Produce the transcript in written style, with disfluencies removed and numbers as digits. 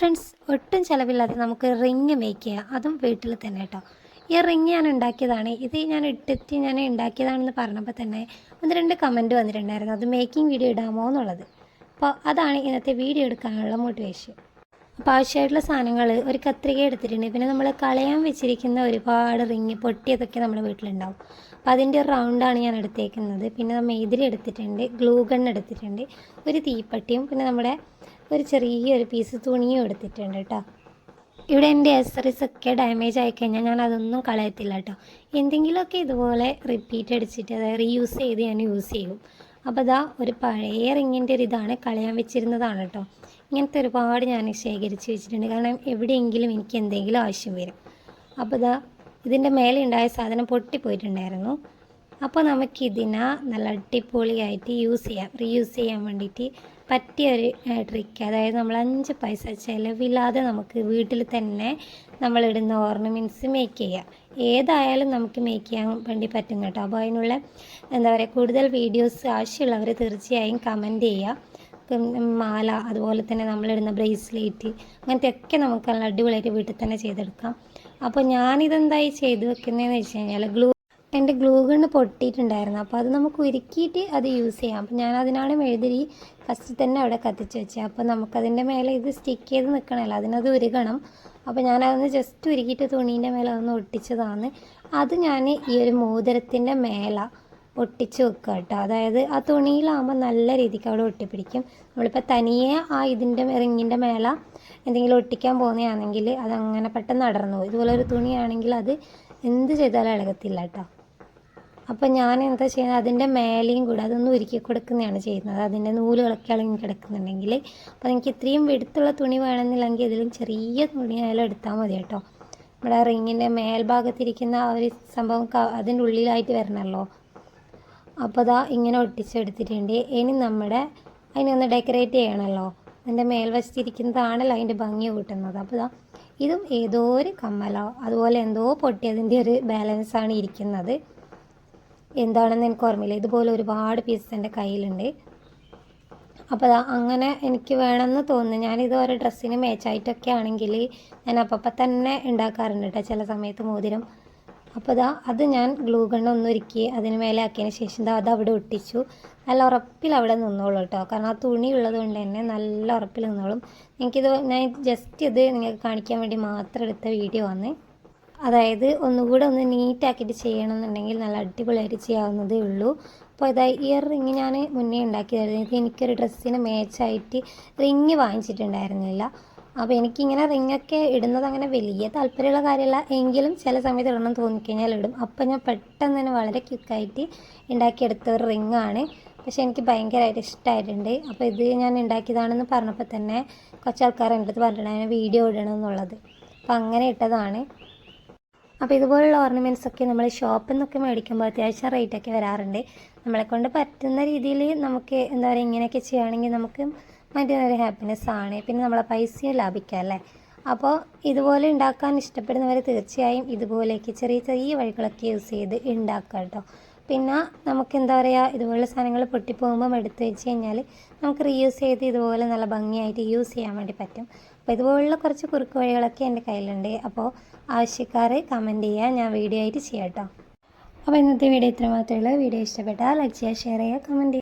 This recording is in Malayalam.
ഫ്രണ്ട്സ്, ഒട്ടും ചിലവില്ലാതെ നമുക്ക് റിങ് മേക്ക് ചെയ്യാം, അതും വീട്ടിൽ തന്നെ കേട്ടോ. ഈ റിങ് ഞാൻ ഉണ്ടാക്കിയതാണ്. ഇത് ഞാൻ ഇട്ടിട്ട് ഞാൻ ഉണ്ടാക്കിയതാണെന്ന് പറഞ്ഞപ്പോൾ തന്നെ 1-2 കമൻറ്റ് വന്നിട്ടുണ്ടായിരുന്നു, അത് മേക്കിംഗ് വീഡിയോ ഇടാമോ എന്നുള്ളത്. അപ്പോൾ അതാണ് ഇന്നത്തെ വീഡിയോ എടുക്കാനുള്ള മോട്ടിവേഷൻ. അപ്പോൾ ആവശ്യമായിട്ടുള്ള സാധനങ്ങൾ ഒരു കത്രിക എടുത്തിട്ടുണ്ട്. പിന്നെ നമ്മൾ കളയാൻ വെച്ചിരിക്കുന്ന ഒരുപാട് റിങ് പൊട്ടിയതൊക്കെ നമ്മുടെ വീട്ടിലുണ്ടാവും. അപ്പോൾ അതിൻ്റെ ഒരു റൗണ്ടാണ് ഞാൻ എടുത്തേക്കുന്നത്. പിന്നെ മെഴുതിരി എടുത്തിട്ടുണ്ട്, ഗ്ലൂ ഗൺ എടുത്തിട്ടുണ്ട്, ഒരു തീപ്പട്ടിയും, പിന്നെ നമ്മുടെ ഒരു ചെറിയൊരു പീസ് തുണിയും എടുത്തിട്ടുണ്ട് കേട്ടോ. ഇവിടെ എൻ്റെ ആക്സസറീസ് ഒക്കെ ഡാമേജ് ആയിക്കഴിഞ്ഞാൽ ഞാൻ അതൊന്നും കളയത്തില്ല കേട്ടോ. എന്തെങ്കിലുമൊക്കെ ഇതുപോലെ റിപ്പീറ്റ് അടിച്ചിട്ട്, അതായത് റീയൂസ് ചെയ്ത് ഞാൻ യൂസ് ചെയ്യും. അപ്പോൾ ഇതാ ഒരു പഴയ റിങ്ങിൻ്റെ ഒരു ഇതാണ്, കളയാൻ വെച്ചിരുന്നതാണ് കേട്ടോ. ഇങ്ങനത്തെ ഒരുപാട് ഞാൻ ശേഖരിച്ച് വെച്ചിട്ടുണ്ട്, കാരണം എവിടെയെങ്കിലും എനിക്ക് എന്തെങ്കിലും ആവശ്യം വരും. അപ്പോൾ ഇതാ ഇതിൻ്റെ മേലെ ഉണ്ടായ സാധനം പൊട്ടിപ്പോയിട്ടുണ്ടായിരുന്നു. അപ്പോൾ നമുക്കിതിനെ നല്ല അടിപൊളിയായിട്ട് യൂസ് ചെയ്യാം, റീയൂസ് ചെയ്യാൻ വേണ്ടിയിട്ട് പറ്റിയൊരു ട്രിക്ക്. അതായത് നമ്മൾ 5 പൈസ ചിലവില്ലാതെ നമുക്ക് വീട്ടിൽ തന്നെ നമ്മളിടുന്ന ഓർണമെൻറ്റ്സ് മേക്ക് ചെയ്യാം. ഏതായാലും നമുക്ക് മേക്ക് ചെയ്യാൻ വേണ്ടി പറ്റും കേട്ടോ. അപ്പോൾ അതിനുള്ള എന്താ പറയുക, കൂടുതൽ വീഡിയോസ് ആവശ്യമുള്ളവർ തീർച്ചയായും കമൻറ്റ് ചെയ്യുക. മാല, അതുപോലെ തന്നെ നമ്മളിടുന്ന ബ്രേസ്ലെറ്റ്, അങ്ങനത്തെയൊക്കെ നമുക്ക് നല്ല അടിപൊളിയായിട്ട് വീട്ടിൽ തന്നെ ചെയ്തെടുക്കാം. അപ്പോൾ ഞാനിതെന്തായി ചെയ്ത് വെക്കുന്നതെന്ന് വെച്ച് കഴിഞ്ഞാൽ, എൻ്റെ ഗ്ലൂ ഗണ്ണ് പൊട്ടിയിട്ടുണ്ടായിരുന്നു. അപ്പോൾ അത് നമുക്ക് ഉരുക്കിയിട്ട് അത് യൂസ് ചെയ്യാം. അപ്പോൾ ഞാൻ അതിനാണ് മെഴുതിരി ഫസ്റ്റ് തന്നെ അവിടെ കത്തിച്ച് വെച്ചത്. അപ്പോൾ നമുക്കതിൻ്റെ മേലെ ഇത് സ്റ്റിക്ക് ചെയ്ത് നിൽക്കണമല്ലോ, അതിനത് ഉരുകണം. അപ്പോൾ ഞാനതൊന്ന് ജസ്റ്റ് ഉരുക്കിയിട്ട് തുണീൻ്റെ മേലെ അതൊന്ന് ഒട്ടിച്ചതാണ്. അത് ഞാൻ ഈ ഒരു മോതിരത്തിൻ്റെ മേലെ ഒട്ടിച്ച് വെക്കുക കേട്ടോ. അതായത് ആ തുണിയിലാകുമ്പോൾ നല്ല രീതിക്ക് അവിടെ ഒട്ടിപ്പിടിക്കും. നമ്മളിപ്പോൾ തനിയെ ആ ഇതിൻ്റെ റിങ്ങിൻ്റെ മേലെ എന്തെങ്കിലും ഒട്ടിക്കാൻ പോകുന്നതാണെങ്കിൽ അതങ്ങനെ പെട്ടെന്ന് അടർന്നു പോകും. ഇതുപോലെ ഒരു തുണിയാണെങ്കിൽ അത് എന്ത് ചെയ്താലും ഇളകത്തില്ല കേട്ടോ. അപ്പോൾ ഞാൻ എന്താ ചെയ്യുന്നത്, അതിൻ്റെ മേലെയും കൂടെ അതൊന്ന് ഉരുക്കി കൊടുക്കുന്നതാണ് ചെയ്യുന്നത്. അതിൻ്റെ നൂലുകളൊക്കെ ഇളകി കിടക്കുന്നുണ്ടെങ്കിൽ. അപ്പോൾ എനിക്ക് ഇത്രയും വെടുത്തുള്ള തുണി വേണമെന്നില്ലെങ്കിൽ ഇതിലും ചെറിയ തുണി ആയാലും എടുത്താൽ മതി കേട്ടോ. നമ്മുടെ റിങ്ങിൻ്റെ മേൽഭാഗത്തിരിക്കുന്ന ആ ഒരു സംഭവം അതിൻ്റെ ഉള്ളിലായിട്ട് വരണമല്ലോ. അപ്പോൾ അതാ ഇങ്ങനെ ഒട്ടിച്ചെടുത്തിട്ടുണ്ട്. ഇനി അതിനൊന്ന് ഡെക്കറേറ്റ് ചെയ്യണമല്ലോ. അതിൻ്റെ മേൽവശത്തിരിക്കുന്നതാണല്ലോ അതിൻ്റെ ഭംഗി കൂട്ടുന്നത്. അപ്പോൾ ഇതാ ഇതും ഏതോ ഒരു കമ്മലോ അതുപോലെ എന്തോ പൊട്ടിയതിൻ്റെ ഒരു ബാലൻസാണ് ഇരിക്കുന്നത്. എന്താണെന്ന് എനിക്ക് ഓർമ്മയില്ല. ഇതുപോലെ ഒരുപാട് പീസസ് എൻ്റെ കയ്യിലുണ്ട്. അപ്പോൾ അങ്ങനെ എനിക്ക് വേണമെന്ന് തോന്നുന്നു. ഞാനിത് ഓരോ ഡ്രസ്സിന് മാച്ചായിട്ടൊക്കെ ആണെങ്കിൽ ഞാൻ അപ്പം തന്നെ ഉണ്ടാക്കാറുണ്ട് കേട്ടോ ചില സമയത്ത് മോതിരം. അപ്പോൾ അത് ഞാൻ ഗ്ലൂ ഗണ്ണ് ഒന്നൊരുക്കി അതിന് മേലെ ആക്കിയതിന് ശേഷം അത് അവിടെ ഒട്ടിച്ചു. നല്ല ഉറപ്പിൽ അവിടെ നിന്നോളൂ കേട്ടോ, കാരണം ആ തുണി ഉള്ളത് കൊണ്ട് തന്നെ നല്ല ഉറപ്പിൽ നിന്നോളും. ഞാൻ ജസ്റ്റ് ഇത് നിങ്ങൾക്ക് കാണിക്കാൻ വേണ്ടി മാത്രം എടുത്ത വീഡിയോ ആണ്. അതായത് ഒന്നുകൂടെ ഒന്ന് നീറ്റാക്കിയിട്ട് ചെയ്യണമെന്നുണ്ടെങ്കിൽ നല്ല അടിപൊളിയായിട്ട് ചെയ്യാവുന്നതേ ഉള്ളൂ. അപ്പോൾ ഈ റിങ് ഞാൻ മുന്നേ ഉണ്ടാക്കിയതായിരുന്നു. ഇത് എനിക്കൊരു ഡ്രസ്സിന് മാച്ചായിട്ട് റിങ് വാങ്ങിച്ചിട്ടുണ്ടായിരുന്നില്ല. അപ്പോൾ എനിക്കിങ്ങനെ റിങ്ങൊക്കെ ഇടുന്നത് അങ്ങനെ വലിയ താല്പര്യമുള്ള കാര്യമല്ല, എങ്കിലും ചില സമയത്ത് ഇടണം തോന്നിക്കഴിഞ്ഞാൽ ഇടും. അപ്പോൾ ഞാൻ പെട്ടെന്ന് തന്നെ വളരെ ക്വിക്കായിട്ട് ഉണ്ടാക്കിയെടുത്ത ഒരു റിങ്ങാണ്. പക്ഷേ എനിക്ക് ഭയങ്കരമായിട്ട് ഇഷ്ടമായിട്ടുണ്ട്. അപ്പോൾ ഇത് ഞാൻ ഉണ്ടാക്കിയതാണെന്ന് പറഞ്ഞപ്പോൾ തന്നെ കുറച്ച് ആൾക്കാർ എൻ്റെ അടുത്ത് പറഞ്ഞിട്ടുണ്ടായിരുന്നു വീഡിയോ ഇടണം എന്നുള്ളത്. അപ്പോൾ അങ്ങനെ ഇട്ടതാണ്. അപ്പോൾ ഇതുപോലുള്ള ഓർണമെൻറ്റ്സൊക്കെ നമ്മൾ ഷോപ്പിൽ നിന്നൊക്കെ മേടിക്കുമ്പോൾ അത്യാവശ്യം റേറ്റൊക്കെ വരാറുണ്ട്. നമ്മളെക്കൊണ്ട് പറ്റുന്ന രീതിയിൽ നമുക്ക് എന്താ പറയുക, ഇങ്ങനെയൊക്കെ ചെയ്യുകയാണെങ്കിൽ നമുക്ക് മറ്റൊരു ഹാപ്പിനെസ് ആണ്. പിന്നെ നമ്മളെ പൈസയും ലാഭിക്കാം അല്ലേ. അപ്പോൾ ഇതുപോലെ ഉണ്ടാക്കാൻ ഇഷ്ടപ്പെടുന്നവർ തീർച്ചയായും ഇതുപോലെയൊക്കെ ചെറിയ ചെറിയ വഴികളൊക്കെ യൂസ് ചെയ്ത് ഉണ്ടാക്കുക കേട്ടോ. പിന്നെ നമുക്ക് എന്താ പറയുക, ഇതുപോലുള്ള സാധനങ്ങൾ പൊട്ടിപ്പോകുമ്പം എടുത്ത് വെച്ച് കഴിഞ്ഞാൽ നമുക്ക് റീയൂസ് ചെയ്ത് ഇതുപോലെ നല്ല ഭംഗിയായിട്ട് യൂസ് ചെയ്യാൻ വേണ്ടി പറ്റും. അപ്പോൾ ഇതുപോലുള്ള കുറച്ച് കുറുക്ക് വഴികളൊക്കെ എൻ്റെ കയ്യിലുണ്ട്. അപ്പോൾ ആവശ്യക്കാർ കമൻറ്റ് ചെയ്യുക, ഞാൻ വീഡിയോ ആയിട്ട് ചെയ്യാം കേട്ടോ. അപ്പോൾ ഇന്നത്തെ വീഡിയോ ഇത്ര മാത്രമേ ഉള്ളൂ. വീഡിയോ ഇഷ്ടപ്പെട്ടാൽ ലൈക്ക് ചെയ്യുക, ഷെയർ ചെയ്യുക, കമൻറ്റ് ചെയ്യുക.